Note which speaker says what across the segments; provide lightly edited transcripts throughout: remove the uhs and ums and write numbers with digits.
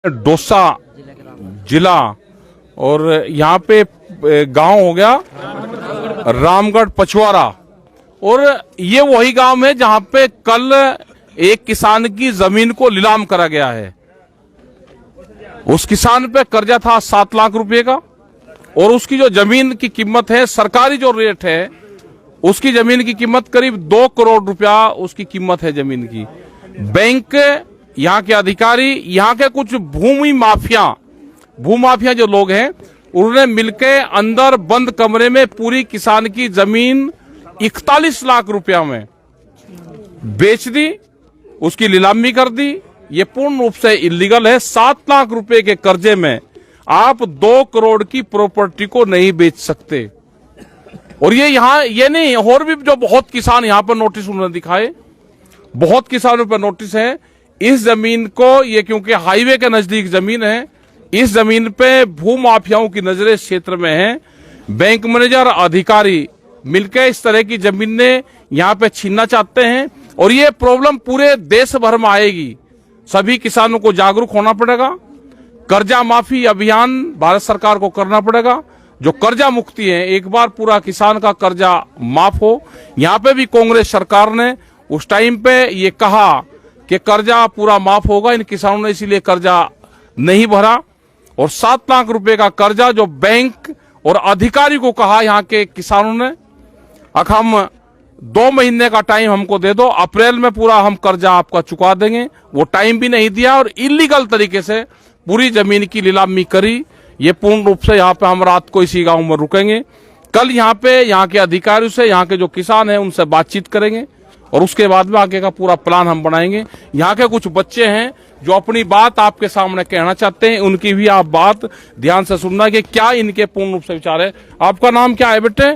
Speaker 1: डोसा जिला और यहाँ पे गांव हो गया रामगढ़ पछवाड़ा। और ये वही गांव है जहां पे कल एक किसान की जमीन को नीलाम करा गया है। उस किसान पे कर्जा था 7 लाख रुपए का और उसकी जो जमीन की कीमत है, सरकारी जो रेट है, उसकी जमीन की कीमत करीब 2 करोड़ रुपया उसकी कीमत है जमीन की। बैंक, यहाँ के अधिकारी, यहाँ के कुछ भूमाफिया जो लोग हैं, उन्होंने मिलके अंदर बंद कमरे में पूरी किसान की जमीन 41 लाख रुपया में बेच दी, उसकी नीलामी कर दी। ये पूर्ण रूप से इलीगल है। 7 लाख रुपए के कर्जे में आप 2 करोड़ की प्रॉपर्टी को नहीं बेच सकते। और ये नहीं, और भी जो बहुत किसान यहाँ पर नोटिस उन्होंने दिखाए, बहुत किसानों पर नोटिस है। इस जमीन को, ये क्योंकि हाईवे के नजदीक जमीन है, इस जमीन पे भूमाफियाओं की नजरें इस क्षेत्र में है। बैंक मैनेजर, अधिकारी मिलकर इस तरह की जमीनें यहाँ पे छीनना चाहते हैं और ये प्रॉब्लम पूरे देश भर में आएगी। सभी किसानों को जागरूक होना पड़ेगा। कर्जा माफी अभियान भारत सरकार को करना पड़ेगा। जो कर्जा मुक्ति है, एक बार पूरा किसान का कर्जा माफ हो। यहाँ पे भी कांग्रेस सरकार ने उस टाइम पे ये कहा कि कर्जा पूरा माफ होगा, इन किसानों ने इसीलिए कर्जा नहीं भरा। और 7 लाख रुपए का कर्जा जो बैंक और अधिकारी को कहा यहाँ के किसानों ने, हम 2 महीने का टाइम हमको दे दो, अप्रैल में पूरा हम कर्जा आपका चुका देंगे, वो टाइम भी नहीं दिया और इलीगल तरीके से पूरी जमीन की नीलामी करी। ये पूर्ण रूप से यहाँ पे हम रात को इसी गांव में रुकेंगे। कल यहाँ पे यहाँ के अधिकारियों से, यहाँ के जो किसान हैं उनसे बातचीत करेंगे और उसके बाद में आगे का पूरा प्लान हम बनाएंगे। यहाँ के कुछ बच्चे हैं जो अपनी बात आपके सामने कहना चाहते हैं, उनकी भी आप बात ध्यान से सुनना कि क्या इनके पूर्ण रूप से विचार है। आपका नाम क्या है बेटे?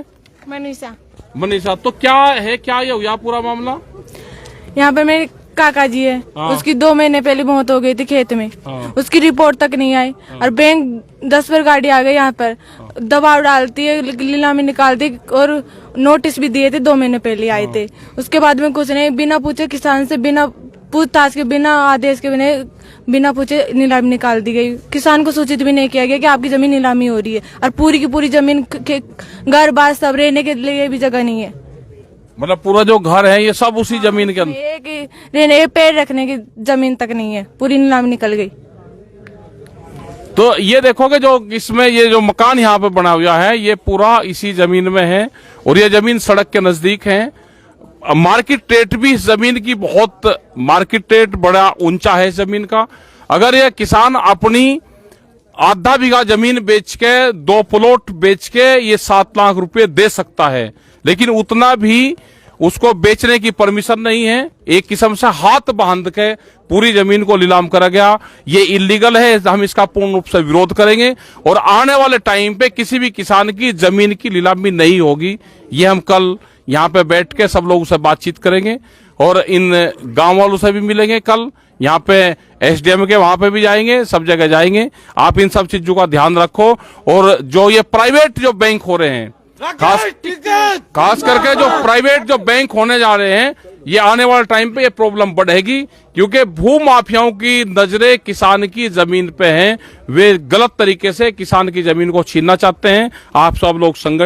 Speaker 1: मनीषा। तो क्या है, क्या ये हुआ पूरा मामला?
Speaker 2: यहाँ पे मेरे काका जी है, उसकी 2 महीने पहले मौत हो गई थी खेत में। उसकी रिपोर्ट तक नहीं आई और बैंक 10 बार गाड़ी आ गई यहाँ पर, दबाव डालती है, नीलामी निकालती और नोटिस भी दिए थे, 2 महीने पहले आए थे। उसके बाद में कुछ नहीं, बिना पूछे किसान से, बिना पूछताछ के, बिना आदेश के, बिना पूछे नीलामी निकाल दी गई। किसान को सूचित भी नहीं किया गया कि आपकी जमीन नीलामी हो रही है और पूरी की पूरी जमीन के घर बार सब रहने के लिए भी जगह नहीं है।
Speaker 1: मतलब पूरा जो घर है ये सब उसी जमीन के अंदर,
Speaker 2: रहने पेड़ रखने की जमीन तक नहीं है, पूरी नीलामी निकल गई।
Speaker 1: तो ये देखोगे जो इसमें ये जो मकान यहाँ पे बना हुआ है, ये पूरा इसी जमीन में है और ये जमीन सड़क के नजदीक है। मार्केट रेट भी इस जमीन की बहुत, मार्केट रेट बड़ा ऊंचा है इस जमीन का। अगर ये किसान अपनी आधा बीघा जमीन बेच के, 2 प्लॉट बेच के ये 7 लाख रुपए दे सकता है, लेकिन उतना भी उसको बेचने की परमिशन नहीं है। एक किस्म से हाथ बांध के पूरी जमीन को नीलाम करा गया। ये इलीगल है, हम इसका पूर्ण रूप से विरोध करेंगे और आने वाले टाइम पे किसी भी किसान की जमीन की नीलामी नहीं होगी। ये हम कल यहाँ पे बैठ के सब लोगों से बातचीत करेंगे और इन गांव वालों से भी मिलेंगे। कल यहाँ पे एसडीएम के वहां पे भी जाएंगे, सब जगह जाएंगे। आप इन सब चीजों का ध्यान रखो। और जो ये प्राइवेट जो बैंक हो रहे हैं, खास करके जो प्राइवेट जो बैंक होने जा रहे हैं, ये आने वाले टाइम पे ये प्रॉब्लम बढ़ेगी क्योंकि भूमाफियाओं की नजरें किसान की जमीन पे हैं। वे गलत तरीके से किसान की जमीन को छीनना चाहते हैं। आप सब लोग संगठित